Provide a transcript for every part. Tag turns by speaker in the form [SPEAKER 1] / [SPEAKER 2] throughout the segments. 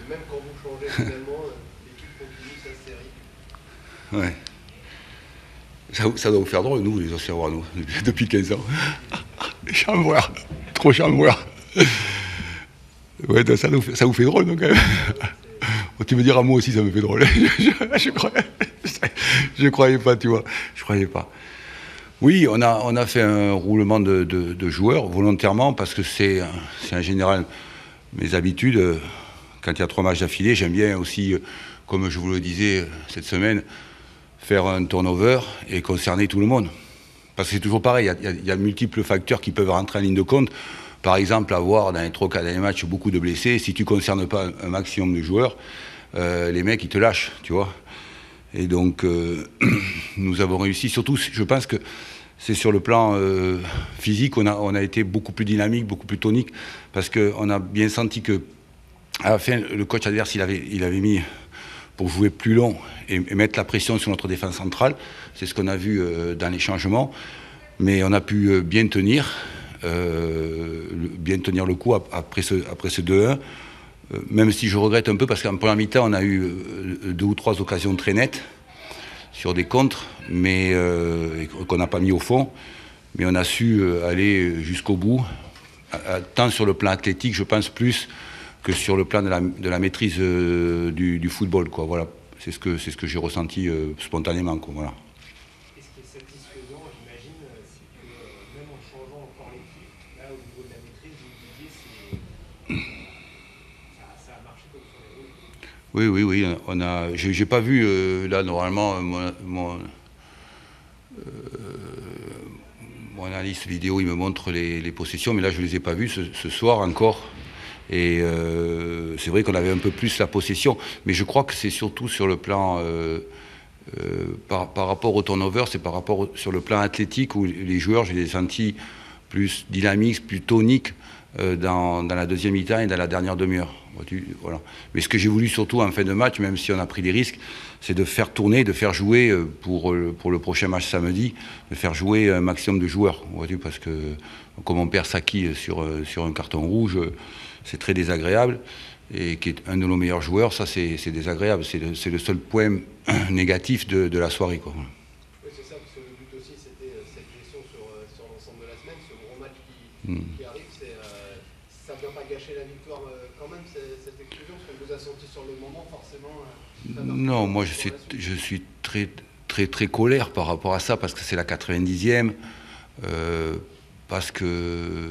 [SPEAKER 1] même quand vous changez finalement, l'équipe continue sa série.
[SPEAKER 2] Ouais. Ça doit vous faire drôle, nous, les Auxerrois, nous, depuis 15 ans. Les chambreurs, trop chambreurs. Ouais, ça vous fait drôle, donc, quand même. Tu me diras, moi aussi, ça me fait drôle. Je croyais pas, tu vois. Je croyais pas. Oui, on a fait un roulement de joueurs, volontairement, parce que c'est en général mes habitudes. Quand il y a 3 matchs d'affilée, j'aime bien aussi, comme je vous le disais cette semaine, faire un turnover et concerner tout le monde. Parce que c'est toujours pareil, il y a multiples facteurs qui peuvent rentrer en ligne de compte. Par exemple, avoir dans les 3 cas derniers matchs beaucoup de blessés. Si tu ne concernes pas un maximum de joueurs, les mecs, ils te lâchent, tu vois. Et donc, nous avons réussi. Surtout, je pense que c'est sur le plan physique, on a été beaucoup plus dynamique, beaucoup plus tonique, parce qu'on a bien senti que, à la fin, le coach adverse, il avait mis pour jouer plus long et mettre la pression sur notre défense centrale. C'est ce qu'on a vu dans les changements. Mais on a pu bien tenir le coup après ce 2-1. Même si je regrette un peu, parce qu'en première mi-temps, on a eu 2 ou 3 occasions très nettes sur des contres, mais qu'on n'a pas mis au fond. Mais on a su aller jusqu'au bout, tant sur le plan athlétique, je pense, plus que sur le plan de la maîtrise du football, quoi. Voilà. C'est ce que j'ai ressenti spontanément, quoi. Voilà.
[SPEAKER 1] Et ce qui est satisfaisant, j'imagine, c'est que même en changeant encore l'équipe, là, au niveau de la maîtrise, vous disiez, ça a marché comme sur les roues.
[SPEAKER 2] Oui. J'ai pas vu, là, normalement, mon analyste vidéo, il me montre les possessions, mais là, je les ai pas vues ce soir encore. Et c'est vrai qu'on avait un peu plus la possession, mais je crois que c'est surtout sur le plan par rapport au turnover, c'est par rapport sur le plan athlétique où les joueurs, je les ai sentis plus dynamiques, plus toniques dans la deuxième mi-temps et dans la dernière demi-heure. Voilà. Mais ce que j'ai voulu surtout en fin de match, même si on a pris des risques, c'est de faire tourner, de faire jouer pour le prochain match samedi, de faire jouer un maximum de joueurs. Parce que comme on perd Saki sur un carton rouge, c'est très désagréable. Et qui est un de nos meilleurs joueurs, ça c'est désagréable. C'est le seul point négatif de la soirée, quoi.
[SPEAKER 1] Oui, c'est ça, parce que le but aussi, c'était cette gestion sur l'ensemble de la semaine, ce gros match qui arrive, ça ne vient pas gâcher la victoire quand même, cette exclusion, parce qu'on vous a senti sur le moment, forcément.
[SPEAKER 2] Non, moi je suis très, très, très colère par rapport à ça, parce que c'est la 90e, parce que...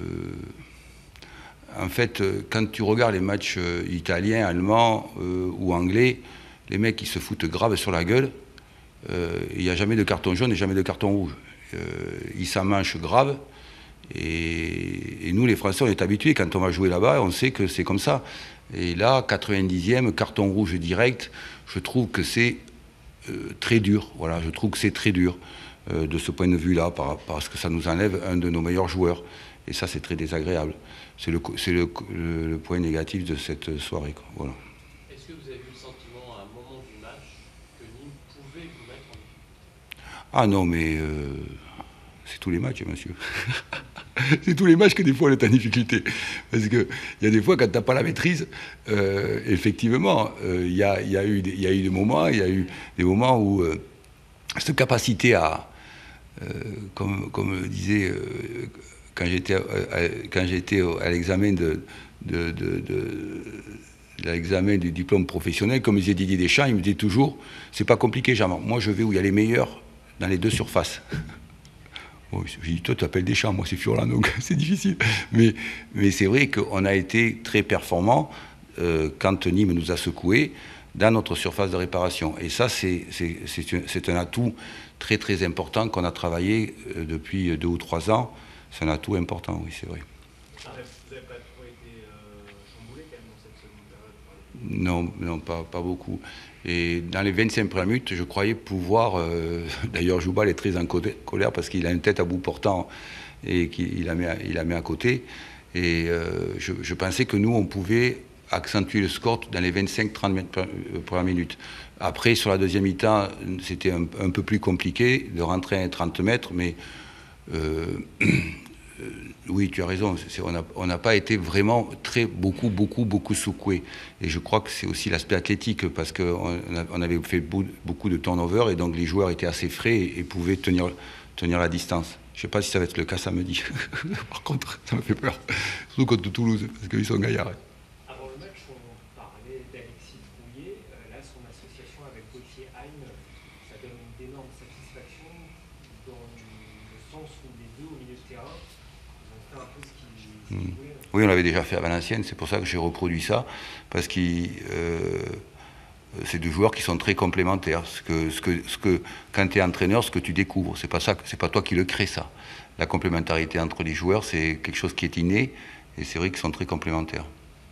[SPEAKER 2] En fait, quand tu regardes les matchs italiens, allemands ou anglais, les mecs, ils se foutent grave sur la gueule. Il n'y a jamais de carton jaune et jamais de carton rouge. Ils s'en mangent grave. Et nous, les Français, on est habitués. Quand on va jouer là-bas, on sait que c'est comme ça. Et là, 90e, carton rouge direct, je trouve que c'est très dur. Voilà, je trouve que c'est très dur de ce point de vue-là, parce que ça nous enlève un de nos meilleurs joueurs. Et ça, c'est très désagréable. C'est le point négatif de cette soirée, quoi. Voilà.
[SPEAKER 1] Est-ce que vous avez eu le sentiment à un moment du match que Nîmes pouvait vous mettre en difficulté?
[SPEAKER 2] Ah non, mais c'est tous les matchs, monsieur. C'est tous les matchs que des fois on est en difficulté. Parce qu'il y a des fois, quand tu n'as pas la maîtrise, effectivement, il y a eu des moments, où cette capacité à, comme le disait... quand j'étais à l'examen l'examen du diplôme professionnel, comme disait Didier Deschamps, il me dit toujours, c'est pas compliqué, Jean. Moi, je vais où il y a les meilleurs dans les 2 surfaces. Bon, j'ai dit, toi, tu t'appelles Deschamps, moi, c'est Furlan, donc c'est difficile. Mais c'est vrai qu'on a été très performants quand Nîmes nous a secoués dans notre surface de réparation. Et ça, c'est un atout très, très important qu'on a travaillé depuis 2 ou 3 ans. C'est un atout important, oui, c'est vrai.
[SPEAKER 1] Vous n'avez pas trop été chamboulé quand même dans cette seconde période?
[SPEAKER 2] Non, pas beaucoup. Et dans les 25 premières minutes, je croyais pouvoir... D'ailleurs, Joubal est très en colère parce qu'il a une tête à bout portant et qu'il la met à côté. Et je pensais que nous, on pouvait accentuer le score dans les 25-30 premières minutes. Après, sur la deuxième mi-temps, c'était un peu plus compliqué de rentrer à 30 mètres, mais oui, tu as raison. On n'a pas été vraiment beaucoup secoué. Et je crois que c'est aussi l'aspect athlétique, parce qu'on avait fait beaucoup de turnover, et donc les joueurs étaient assez frais et pouvaient tenir la distance. Je ne sais pas si ça va être le cas samedi. Par contre, ça me fait peur. Surtout contre Toulouse, parce qu'ils sont gaillards.
[SPEAKER 3] Avant le match, on parlait d'Alexis Drouillet. Là, son association avec Gauthier Hain, ça donne d'énormes satisfactions dans le sens où les deux, au milieu de terrain, ils ont fait un peu ce qu'ils voulaient.
[SPEAKER 2] Oui, on l'avait déjà fait à Valenciennes. C'est pour ça que j'ai reproduit ça, parce que c'est deux joueurs qui sont très complémentaires. Quand tu es entraîneur, ce que tu découvres, c'est pas toi qui le crée, ça. La complémentarité entre les joueurs, c'est quelque chose qui est inné, et c'est vrai qu'ils sont très complémentaires.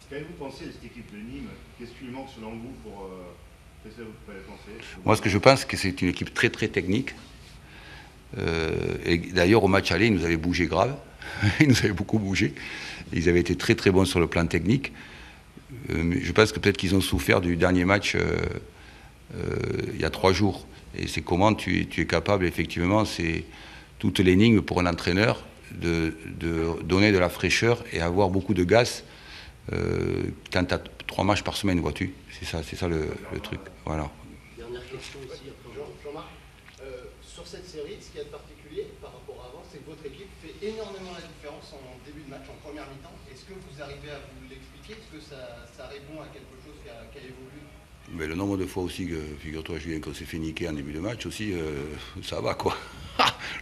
[SPEAKER 4] Qu'avez-vous pensé de cette équipe de Nîmes? Qu'est-ce qui lui manque selon vous pour qu'est-ce que vous pouvez penser?
[SPEAKER 2] Moi, ce que je pense, c'est que c'est une équipe très technique. Et d'ailleurs, au match aller, ils nous avaient bougé grave. Ils nous avaient beaucoup bougé. Ils avaient été très bons sur le plan technique. Mais je pense que peut-être qu'ils ont souffert du dernier match il y a 3 jours. Et c'est comment tu es capable, effectivement, c'est toute l'énigme pour un entraîneur de donner de la fraîcheur et avoir beaucoup de gaz quand tu as 3 matchs par semaine, vois-tu. C'est ça le truc. Voilà.
[SPEAKER 1] Dernière question aussi, après Jean-Marc. Sur cette série, ce qui est particulier par rapport à avant, c'est que votre équipe fait énormément la différence en début de match, en première mi-temps. Est-ce que vous arrivez à vous l'expliquer? Est-ce que ça répond à quelque chose qui a évolué?
[SPEAKER 2] Mais le nombre de fois aussi que, figure-toi Julien, qu'on s'est fait niquer en début de match aussi, ça va quoi.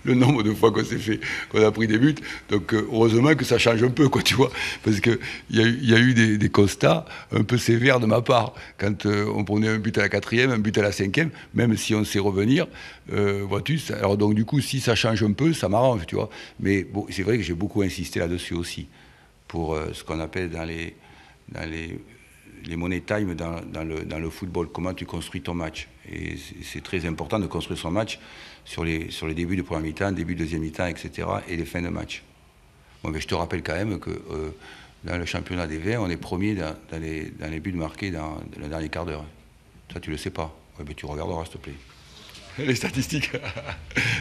[SPEAKER 2] Le nombre de fois qu'on a pris des buts, donc heureusement que ça change un peu, quoi, tu vois, parce qu'il y a eu des constats un peu sévères de ma part, quand on prenait un but à la 4e, un but à la 5e, même si on sait revenir, vois-tu, alors donc du coup, si ça change un peu, ça m'arrange, tu vois, mais bon, c'est vrai que j'ai beaucoup insisté là-dessus aussi, pour ce qu'on appelle dans les money time dans le football, comment tu construis ton match. Et c'est très important de construire son match sur les débuts de première mi-temps, début de deuxième mi-temps, etc. et les fins de match. Bon, mais je te rappelle quand même que dans le championnat des 20, on est premier dans les buts marqués dans le dernier quart d'heure. Ça, tu le sais pas. Ouais, mais tu regarderas, s'il te plaît. Les statistiques.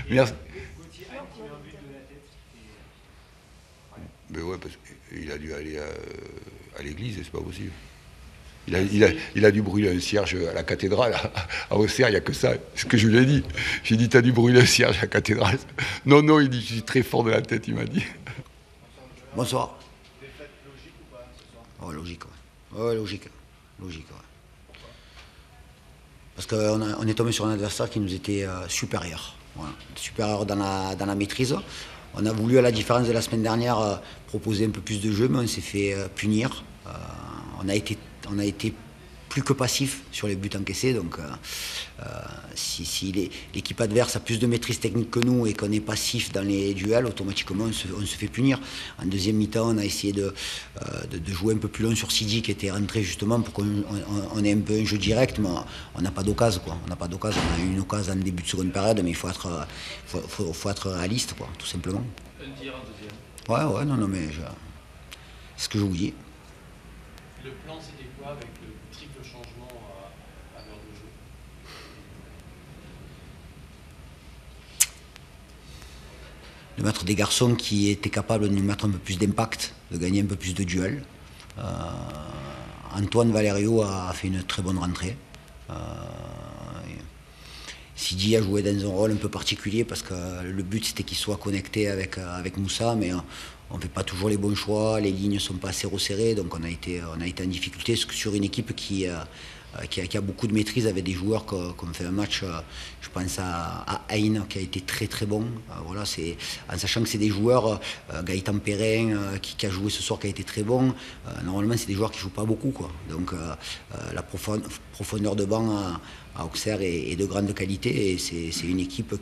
[SPEAKER 2] Merci.
[SPEAKER 3] Gauthier Hain qui met un but de la tête.
[SPEAKER 2] Mais ouais, parce qu'il a dû aller à l'église, c'est pas possible. Il a dû brûler un cierge à la cathédrale. À Auxerre, il n'y a que ça. C'est ce que je lui ai dit. J'ai dit, t'as dû brûler un cierge à la cathédrale. Non, il dit, je suis très fort de la tête, il m'a dit.
[SPEAKER 5] Bonsoir.
[SPEAKER 1] Défaite logique ou pas ce soir?
[SPEAKER 5] Oh, logique, ouais. Ouais, logique, ouais. Parce qu'on est tombé sur un adversaire qui nous était supérieur. Voilà. Supérieur dans la maîtrise. On a voulu, à la différence de la semaine dernière, proposer un peu plus de jeu, mais on s'est fait punir. On a été plus que passif sur les buts encaissés. Donc, si l'équipe adverse a plus de maîtrise technique que nous et qu'on est passif dans les duels, automatiquement on se fait punir. En deuxième mi-temps, on a essayé de jouer un peu plus long sur Sidi, qui était rentré justement pour qu'on ait un peu un jeu direct, mais on n'a pas d'occasion, quoi. On a eu une occasion en début de seconde période, mais il faut être réaliste, quoi, tout simplement.
[SPEAKER 3] Un tir en deuxième.
[SPEAKER 5] Ouais, non, mais c'est ce que je vous dis.
[SPEAKER 3] Le plan, c'était quoi avec le triple changement à l'heure de jeu?
[SPEAKER 5] De mettre des garçons qui étaient capables de nous mettre un peu plus d'impact, de gagner un peu plus de duels. Antoine Valerio a fait une très bonne rentrée. Sidi a joué dans un rôle un peu particulier parce que le but c'était qu'il soit connecté avec Moussa, mais on ne fait pas toujours les bons choix, les lignes ne sont pas assez resserrées, donc on a été en difficulté sur une équipe qui a beaucoup de maîtrise, avec des joueurs qui ont fait un match, je pense à Hain qui a été très bon, voilà, en sachant que c'est des joueurs, Gaëtan Perrin qui a joué ce soir, qui a été très bon, normalement c'est des joueurs qui ne jouent pas beaucoup, quoi. Donc la profondeur de banc à Auxerre est de grande qualité, et c'est une équipe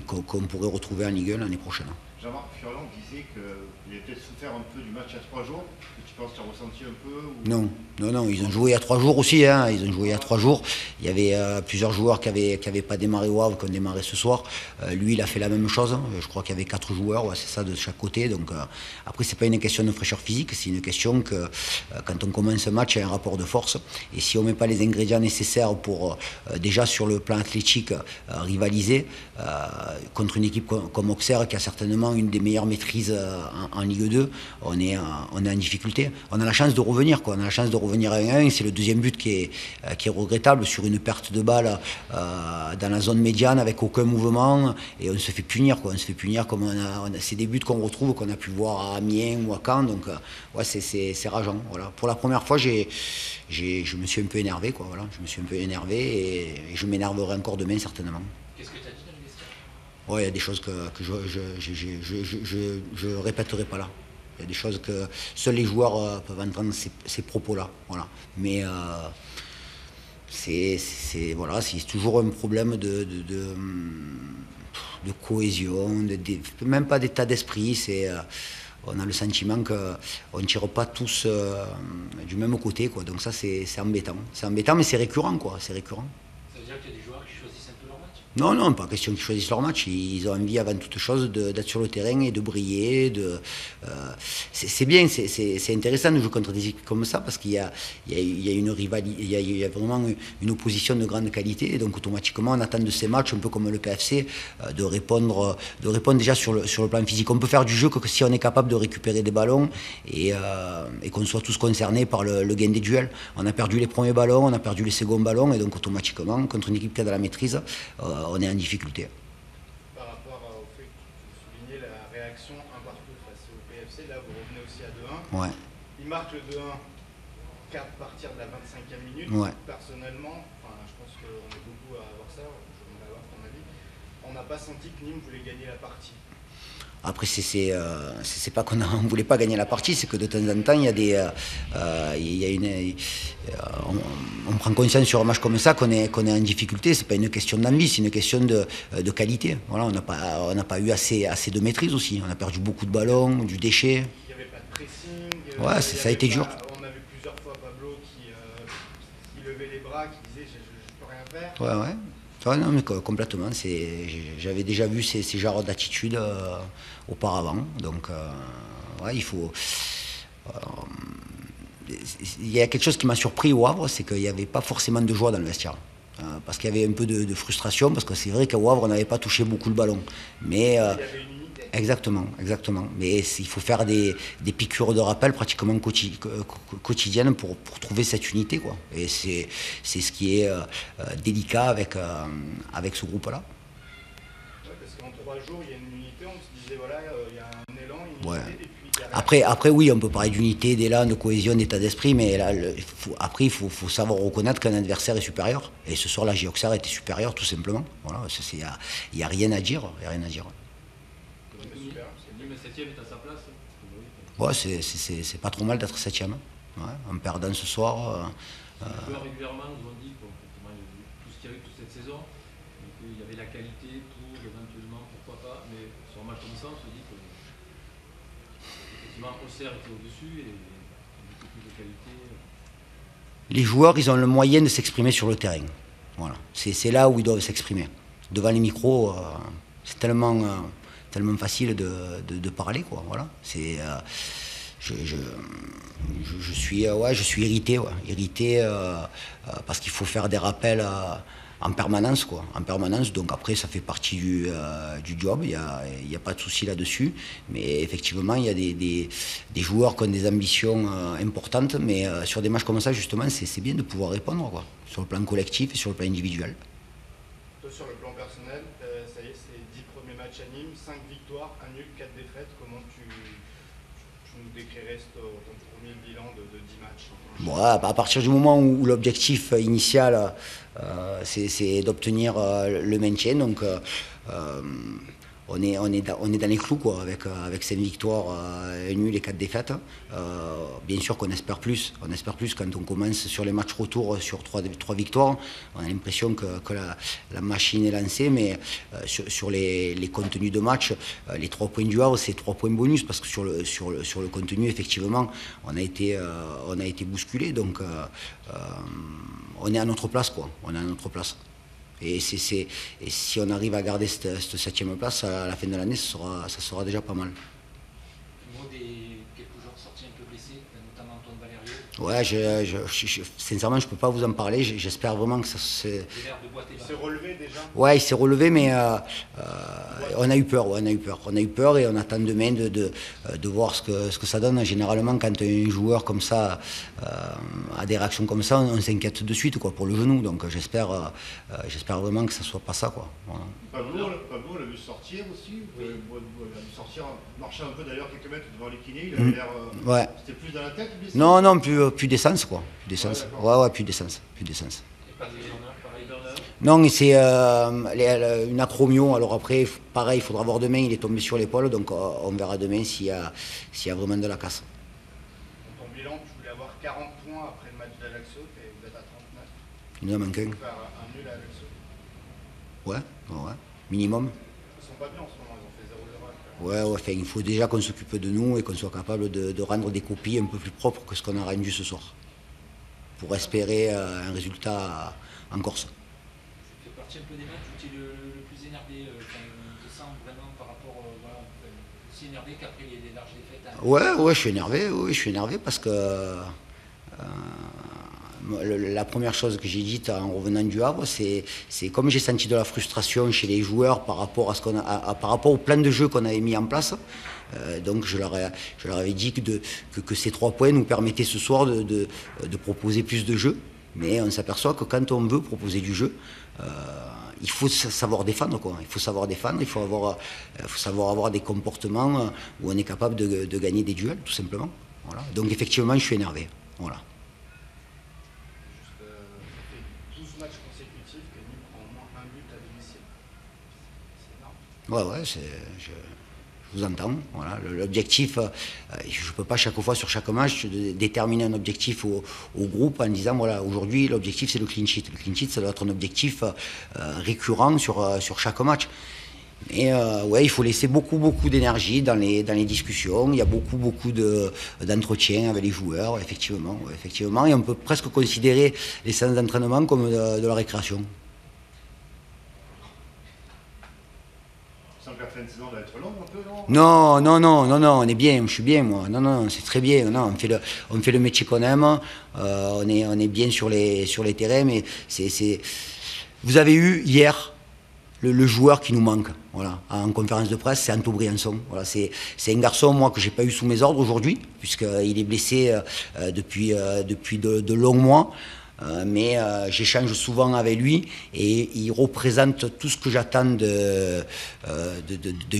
[SPEAKER 5] qu'on pourrait retrouver en Ligue 1 l'année prochaine.
[SPEAKER 4] Jean-Marc Furlan disait qu'il avait peut-être souffert un peu du match à 3 jours. Tu penses que tu as ressenti un peu ou...
[SPEAKER 5] Non, ils ont joué il y a 3 jours aussi. Hein. Ils ont joué il y a 3 jours. Il y avait plusieurs joueurs qui n'avaient pas démarré au Havre, qui ont démarré ce soir. Lui, il a fait la même chose. Je crois qu'il y avait 4 joueurs, ouais, c'est ça, de chaque côté. Donc, après, c'est pas une question de fraîcheur physique, c'est une question que quand on commence un match, il y a un rapport de force. Et si on ne met pas les ingrédients nécessaires pour, déjà sur le plan athlétique, rivaliser contre une équipe comme Auxerre, qui a certainement vraiment une des meilleures maîtrises en Ligue 2, on est en difficulté. On a la chance de revenir, quoi. On a la chance de revenir à 1-1. C'est le deuxième but qui est regrettable sur une perte de balle dans la zone médiane avec aucun mouvement, et on se fait punir, quoi. On se fait punir comme c'est des buts qu'on retrouve, qu'on a pu voir à Amiens ou à Caen. Donc ouais, c'est rageant. Voilà. Pour la première fois, je me suis un peu énervé, quoi. Voilà. Je me suis un peu énervé et je m'énerverai encore demain certainement.
[SPEAKER 6] Qu'est-ce que tu as dit dans le vestiaire?
[SPEAKER 5] Ouais, il y a des choses que je répéterai pas là. Il y a des choses que seuls les joueurs peuvent entendre ces propos-là. Voilà. Mais voilà, c'est toujours un problème de cohésion, même pas d'état d'esprit. On a le sentiment qu'on ne tire pas tous du même côté, quoi. Donc ça, c'est embêtant. C'est embêtant, mais c'est récurrent, quoi. C'est récurrent.
[SPEAKER 6] Ça veut dire qu'il y a des joueurs qui choisissent un peu leur match?
[SPEAKER 5] Non, pas question qu'ils choisissent leur match. Ils ont envie avant toute chose d'être sur le terrain et de briller. C'est bien, c'est intéressant de jouer contre des équipes comme ça parce qu'il y a une rivalité, il y a vraiment une opposition de grande qualité. Et donc automatiquement, on attend de ces matchs, un peu comme le PFC, de répondre déjà sur le plan physique. On peut faire du jeu que si on est capable de récupérer des ballons et qu'on soit tous concernés par le gain des duels. On a perdu les premiers ballons, on a perdu les seconds ballons, et donc automatiquement, contre une équipe qui a de la maîtrise, on est en difficulté.
[SPEAKER 7] Par rapport au fait que tu soulignais la réaction un partout face au PFC, là vous revenez aussi à 2-1.
[SPEAKER 5] Ouais.
[SPEAKER 7] Il marque le 2-1 qu'à partir de la 25e minute.
[SPEAKER 5] Ouais.
[SPEAKER 7] Personnellement, je pense qu'on est beaucoup à avoir ça, je voudrais avoir ton avis. On n'a pas senti que Nîmes voulait gagner la partie.
[SPEAKER 5] Après, c'est pas qu'on ne voulait pas gagner la partie, c'est que de temps en temps, on prend conscience sur un match comme ça qu'on est en difficulté. C'est pas une question d'envie, c'est une question de qualité. Voilà, on n'a pas eu assez de maîtrise aussi. On a perdu beaucoup de ballons, du déchet.
[SPEAKER 7] Il n'y avait pas de pressing.
[SPEAKER 5] Ouais, ça a été dur.
[SPEAKER 7] On a vu plusieurs fois Pablo qui levait les bras, qui disait je peux rien faire.
[SPEAKER 5] Ouais. Ouais, non, mais complètement. J'avais déjà vu ces genres d'attitudes auparavant. Donc, ouais, il faut. Il y a quelque chose qui m'a surpris au Havre, c'est qu'il n'y avait pas forcément de joie dans le vestiaire. Parce qu'il y avait un peu de frustration, parce que c'est vrai qu'au Havre, on n'avait pas touché beaucoup le ballon. Mais.
[SPEAKER 7] Il y avait une unité.
[SPEAKER 5] Exactement. Mais il faut faire des piqûres de rappel pratiquement quotidiennes pour trouver cette unité, quoi. Et c'est ce qui est délicat avec ce groupe-là.
[SPEAKER 7] Ouais, parce qu'en 3 jours, il y a une unité, on se disait, voilà, il y a un élan, une unité,
[SPEAKER 5] Ouais.
[SPEAKER 7] et puis derrière...
[SPEAKER 5] Après, oui, on peut parler d'unité, d'élan, de cohésion, d'état d'esprit, mais là, il faut savoir reconnaître qu'un adversaire est supérieur. Et ce soir, la Auxerre était supérieure, tout simplement. Voilà, il n'y a rien à dire.
[SPEAKER 6] Nîmes 7e est à sa place.
[SPEAKER 5] Ouais, c'est pas trop mal d'être 7e. Ouais, en perdant ce soir.
[SPEAKER 6] Les joueurs régulièrement nous ont dit tout ce qu'il y a eu toute cette saison, qu'il y avait la qualité pour éventuellement, pourquoi pas, mais sur un match comme ça, on se dit que effectivement Auxerre était au-dessus et beaucoup plus de qualité.
[SPEAKER 5] Les joueurs, ils ont le moyen de s'exprimer sur le terrain. Voilà. C'est là où ils doivent s'exprimer. Devant les micros, c'est tellement facile de parler, quoi. Voilà. Je suis irrité, parce qu'il faut faire des rappels en permanence, quoi. En permanence. Donc après, ça fait partie du job. Il y a pas de souci là-dessus. Mais effectivement, il y a des joueurs qui ont des ambitions importantes. Mais sur des matchs comme ça, justement, c'est bien de pouvoir répondre, quoi. Sur le plan collectif et sur le plan individuel.
[SPEAKER 7] Toi, sur le plan personnel, ça y est, c'est 10 premiers matchs à Nîmes, 5 victoires, 1 nul, 4 défaites. Comment tu nous décrirais ton premier bilan de 10 matchs?
[SPEAKER 5] Bon, à partir du moment où l'objectif initial, c'est d'obtenir le maintien, donc on est dans les clous, quoi, avec 5 victoires, 1 nul et 4 défaites. Bien sûr qu'on espère plus. On espère plus quand on commence sur les matchs retour sur 3 victoires. On a l'impression que la machine est lancée, mais sur les contenus de match, les 3 points du Havre, c'est 3 points bonus, parce que sur le contenu, effectivement, on a été bousculé. Donc on est à notre place, quoi. On est à notre place. Et si on arrive à garder cette 7e place, à la fin de l'année, ça sera déjà pas mal.
[SPEAKER 6] Au niveau des quelques joueurs sortis un peu blessés, notamment Antoine Valerio.
[SPEAKER 5] Ouais, sincèrement, je ne peux pas vous en parler. J'espère vraiment que ça se.
[SPEAKER 6] Il a l'air de boiter
[SPEAKER 7] Il
[SPEAKER 6] là.
[SPEAKER 7] s'est relevé déjà.
[SPEAKER 5] Ouais, il s'est relevé, mais on a eu peur. Ouais, on a eu peur. On a eu peur et on attend demain de voir ce que ça donne. Généralement, quand un joueur comme ça a des réactions comme ça, on s'inquiète de suite, quoi, pour le genou. Donc j'espère vraiment que ça soit pas ça, quoi. Voilà.
[SPEAKER 4] Pablo, on l'a vu sortir aussi. On l'a vu sortir, marcher un peu d'ailleurs quelques mètres devant les kinés. Il avait l'air.
[SPEAKER 5] Ouais.
[SPEAKER 4] C'était plus dans la tête, lui?
[SPEAKER 5] Non, plus d'essence, quoi. Plus d'essence. Ouais, plus d'essence.
[SPEAKER 6] Et pas de Burner, pareil, Burner.
[SPEAKER 5] Non, et c'est une acromio. Alors après, pareil, il faudra voir demain. Il est tombé sur l'épaule, donc on verra demain s'il y a vraiment de la casse.
[SPEAKER 7] Dans ton bilan, tu voulais avoir 40 points après le match d'Ajaccio, et vous êtes à 39.
[SPEAKER 5] Il nous en manque un.
[SPEAKER 7] Faire un nul à Ajaccio.
[SPEAKER 5] Ouais. Minimum.
[SPEAKER 7] Ils sont pas bien en ce moment, ils ont fait 0-0.
[SPEAKER 5] Ouais, enfin, il faut déjà qu'on s'occupe de nous et qu'on soit capable de rendre des copies un peu plus propres que ce qu'on a rendu ce soir. Pour espérer un résultat en Corse.
[SPEAKER 6] Ça fait partie un peu des matchs où tu es le plus énervé. On te sent vraiment par rapport. Voilà, aussi énervé qu'après les larges défaites. Hein.
[SPEAKER 5] Ouais, je suis énervé parce que la première chose que j'ai dite en revenant du Havre, c'est comme j'ai senti de la frustration chez les joueurs par rapport par rapport au plan de jeu qu'on avait mis en place. Donc je leur avais dit que ces 3 points nous permettaient ce soir de proposer plus de jeu. Mais on s'aperçoit que quand on veut proposer du jeu, il faut savoir défendre, quoi. Il faut savoir défendre, il faut savoir avoir des comportements où on est capable de gagner des duels, tout simplement. Voilà. Donc effectivement, je suis énervé. Voilà.
[SPEAKER 7] Ça fait 12 matchs consécutifs que Nîmes prend au moins un but à domicile. C'est énorme.
[SPEAKER 5] Ouais, je vous entends. Voilà. L'objectif, je ne peux pas chaque fois sur chaque match déterminer un objectif au groupe en disant voilà, aujourd'hui l'objectif c'est le clean sheet. Le clean sheet, ça doit être un objectif récurrent sur chaque match. Mais ouais, il faut laisser beaucoup d'énergie dans les discussions. Il y a beaucoup d'entretien avec les joueurs, effectivement. Et on peut presque considérer les séances d'entraînement comme de la récréation.
[SPEAKER 4] La fin de saison va être longue un peu, non?
[SPEAKER 5] Non, on est bien, je suis bien, moi. Non, c'est très bien. Non, on fait le métier qu'on aime, on est bien sur les terrains, mais vous avez eu hier le joueur qui nous manque, voilà, en conférence de presse, c'est Anto Briançon. Voilà, c'est un garçon, moi, que j'ai pas eu sous mes ordres aujourd'hui, puisqu'il est blessé depuis de longs mois. Mais j'échange souvent avec lui et il représente tout ce que j'attends d'un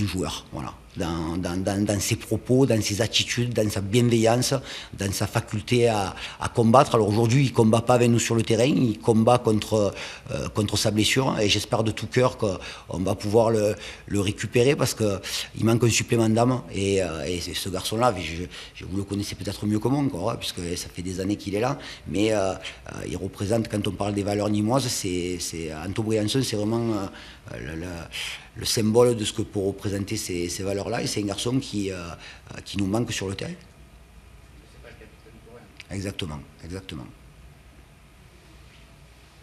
[SPEAKER 5] joueur. Voilà. Dans ses propos, dans ses attitudes, dans sa bienveillance, dans sa faculté à combattre. Alors aujourd'hui, il ne combat pas avec nous sur le terrain, il combat contre sa blessure et j'espère de tout cœur qu'on va pouvoir le récupérer parce qu'il manque un supplément d'âme et ce garçon-là, vous le connaissez peut-être mieux que moi encore, hein, puisque ça fait des années qu'il est là, mais il représente, quand on parle des valeurs nîmoises, Anto Briançon, c'est vraiment le symbole de ce que pour représenter ces valeurs-là, et c'est un garçon qui nous manque sur le terrain.
[SPEAKER 7] C'est pas le capitaine pour rien.
[SPEAKER 5] Exactement.